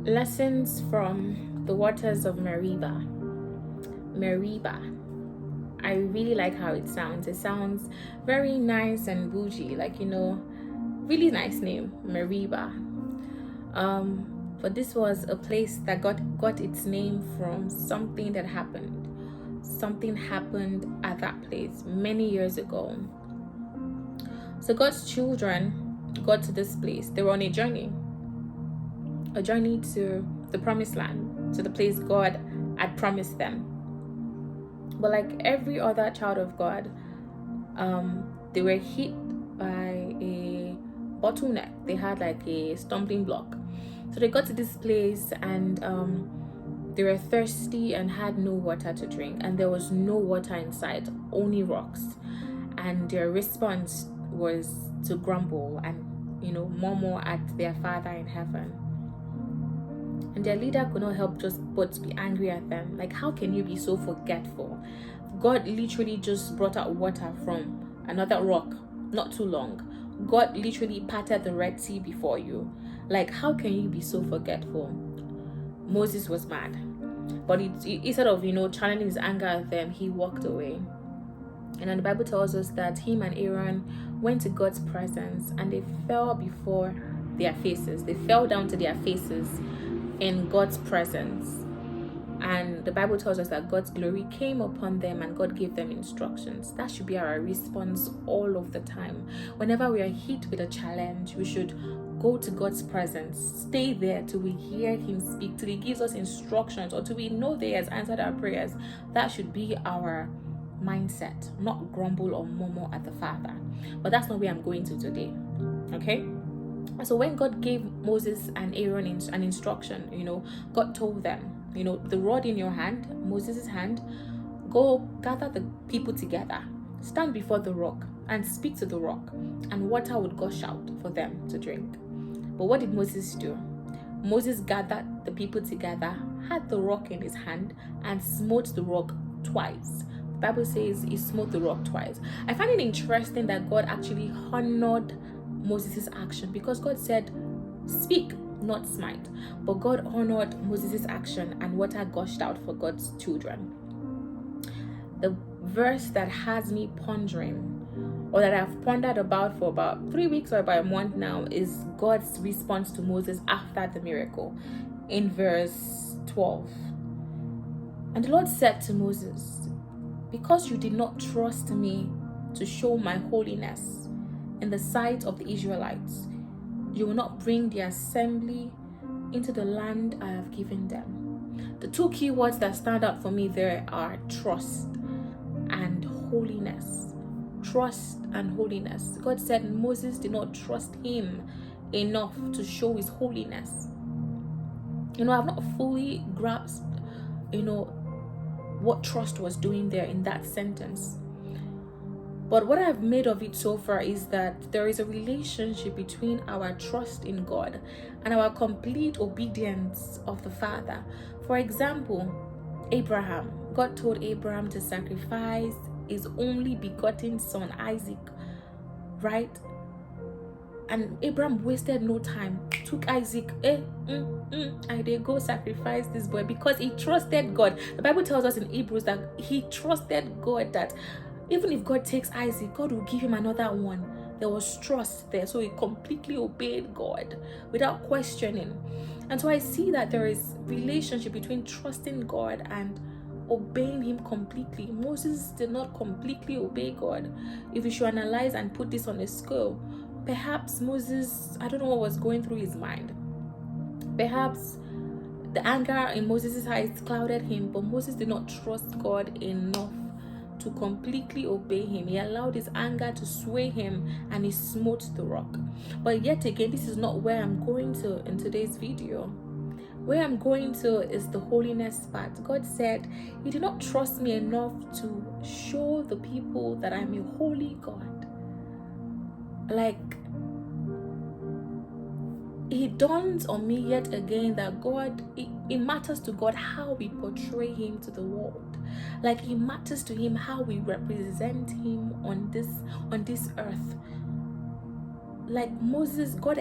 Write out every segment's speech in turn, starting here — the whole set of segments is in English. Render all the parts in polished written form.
Lessons from the waters of Meribah. Meribah. I really like how it sounds. It sounds very nice and bougie, really nice name, Meribah. But this was a place that got its name from something that happened. Something happened at that place many years ago. So God's children got to this place. They were on a journey to the promised land, to the place God had promised them. But like every other child of God, they were hit by a bottleneck. They had like a stumbling block. So they got to this place and they were thirsty and had no water to drink, and there was no water inside, only rocks. And their response was to grumble and murmur at their Father in heaven. And their leader could not help but be angry at them. Like, how can you be so forgetful? God literally just brought out water from another rock not too long. God literally parted the Red Sea before you. Like, how can you be so forgetful? Moses was mad. But instead of, channeling his anger at them, he walked away. And then the Bible tells us that him and Aaron went to God's presence and they fell before their faces. They fell down to their faces in God's presence. And the Bible tells us that God's glory came upon them and God gave them instructions. That should be our response all of the time. Whenever we are hit with a challenge, we should go to God's presence, stay there till we hear him speak, till he gives us instructions, or till we know that he has answered our prayers. That should be our mindset, not grumble or murmur at the Father. But that's not where I'm going to today. Okay? So when God gave Moses and Aaron an instruction, God told them, the rod in your hand, Moses' hand, go gather the people together, stand before the rock and speak to the rock, and water would gush out for them to drink. But what did Moses do? Moses gathered the people together, had the rock in his hand, and smote the rock twice. The Bible says he smote the rock twice. I find it interesting that God actually honored Moses' action, because God said, speak, not smite. But God honored Moses' action and water gushed out for God's children. The verse that has me pondering, or that I've pondered about for about 3 weeks or about a month now, is God's response to Moses after the miracle. In verse 12, and the Lord said to Moses, because you did not trust me to show my holiness in the sight of the Israelites, you will not bring the assembly into the land I have given them. The two key words that stand out for me there are trust and holiness. Trust and holiness. God said Moses did not trust him enough to show his holiness. I've not fully grasped, what trust was doing there in that sentence. But what I've made of it so far is that there is a relationship between our trust in God and our complete obedience of the Father. For example, Abraham. God told Abraham to sacrifice his only begotten son, Isaac, right? And Abraham wasted no time, took Isaac, and they go sacrifice this boy because he trusted God. The Bible tells us in Hebrews that he trusted God, that even if God takes Isaac, God will give him another one. There was trust there, so he completely obeyed God without questioning. And so I see that there is relationship between trusting God and obeying him completely. Moses did not completely obey God. If you should analyze and put this on a scale, perhaps Moses, I don't know what was going through his mind. Perhaps the anger in Moses' eyes clouded him, but Moses did not trust God enough to completely obey him. He allowed his anger to sway him and he smote the rock. But yet again, this is not where I'm going to in today's video. Where I'm going to is the holiness part. God said he did not trust me enough to show the people that I'm a holy God. Like, it dawns on me yet again that God, it matters to God how we portray him to the world. Like, it matters to him how we represent him on this earth. like Moses, God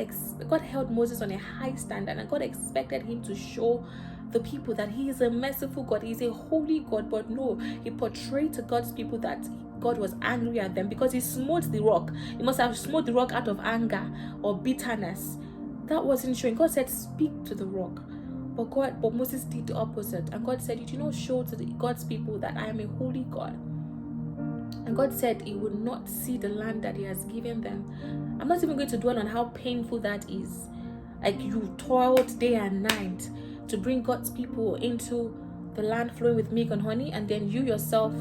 held Moses on a high standard, and God expected him to show the people that he is a merciful God, he is a holy God. But no, he portrayed to God's people that God was angry at them because he smote the rock. He must have smote the rock out of anger or bitterness. That wasn't showing. God said, speak to the rock. But Moses did the opposite, and God said, you do not show to God's people that I am a holy God. And God said he would not see the land that he has given them. I'm not even going to dwell on how painful that is. Like, you toiled day and night to bring God's people into the land flowing with milk and honey, and then you yourself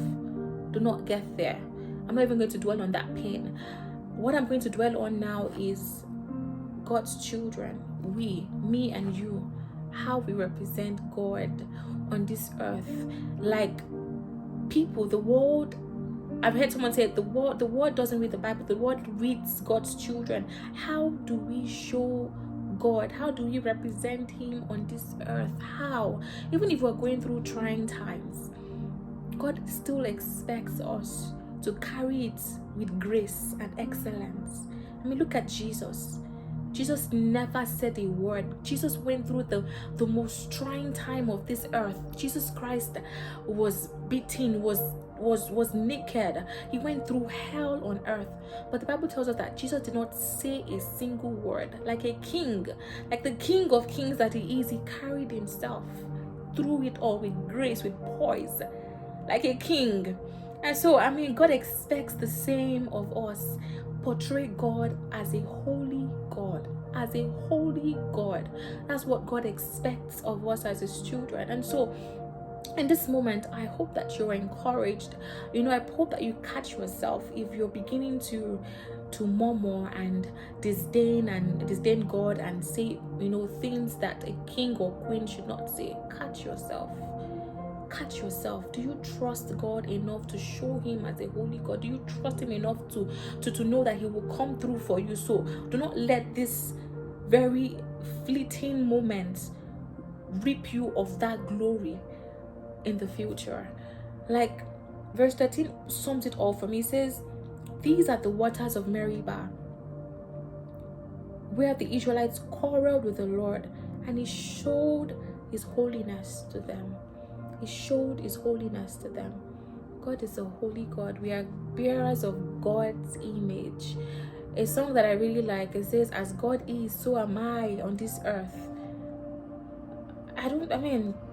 do not get there. I'm not even going to dwell on that pain. What I'm going to dwell on now is God's children, me and you, how we represent God on this earth. Like people, the world, I've heard someone say the world doesn't read the Bible, the world reads God's children. How do we show God? How do we represent him on this earth? How? Even if we're going through trying times, God still expects us to carry it with grace and excellence. I mean, look at Jesus. Jesus never said a word. Jesus went through the most trying time of this earth. Jesus Christ was beaten, was naked. He went through hell on earth. But the Bible tells us that Jesus did not say a single word. Like a king, like the King of Kings that he is, he carried himself through it all with grace, with poise, like a king. And so, I mean, God expects the same of us. Portray God as a holy God. As a holy God. That's what God expects of us as his children. And so, in this moment, I hope that you're encouraged. I hope that you catch yourself if you're beginning to murmur and disdain God and say, things that a king or queen should not say. Catch yourself. Do you trust God enough to show him as a holy God? Do you trust him enough to know that he will come through for you? So do not let this very fleeting moment rip you of that glory in the future. Like verse 13 sums it all for me. It says, these are the waters of Meribah, where the Israelites quarreled with the Lord, and he showed his holiness to them. He showed his holiness to them. God is a holy God. We are bearers of God's image. A song that I really like, it says, as God is, so am I on this earth.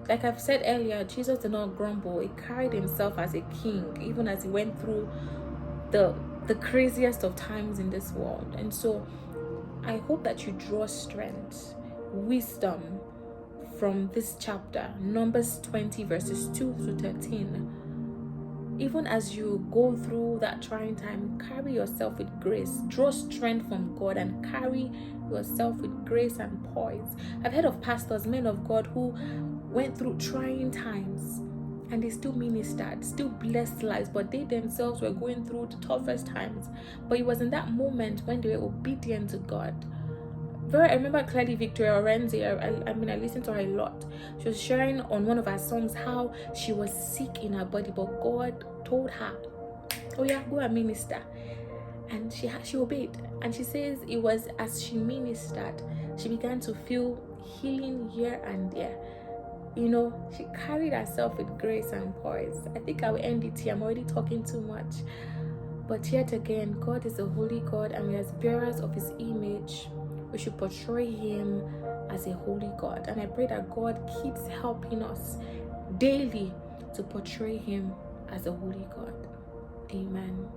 Like I've said earlier, Jesus did not grumble. He carried himself as a king, even as he went through the craziest of times in this world. And so I hope that you draw strength, wisdom from this chapter, Numbers 20 verses 2 to 13. Even as you go through that trying time, carry yourself with grace. Draw strength from God and carry yourself with grace and poise. I've heard of pastors, men of God, who went through trying times and they still ministered, still blessed lives, but they themselves were going through the toughest times. But it was in that moment when they were obedient to God. I remember clearly Victoria Orenzi. I listened to her a lot. She was sharing on one of her songs how she was sick in her body, but God told her, oh yeah, go and minister. And she obeyed. And she says it was as she ministered, she began to feel healing here and there. She carried herself with grace and poise. I think I will end it here. I'm already talking too much. But yet again, God is a holy God, and we as bearers of his image, we should portray him as a holy God. And I pray that God keeps helping us daily to portray him as a holy God. Amen.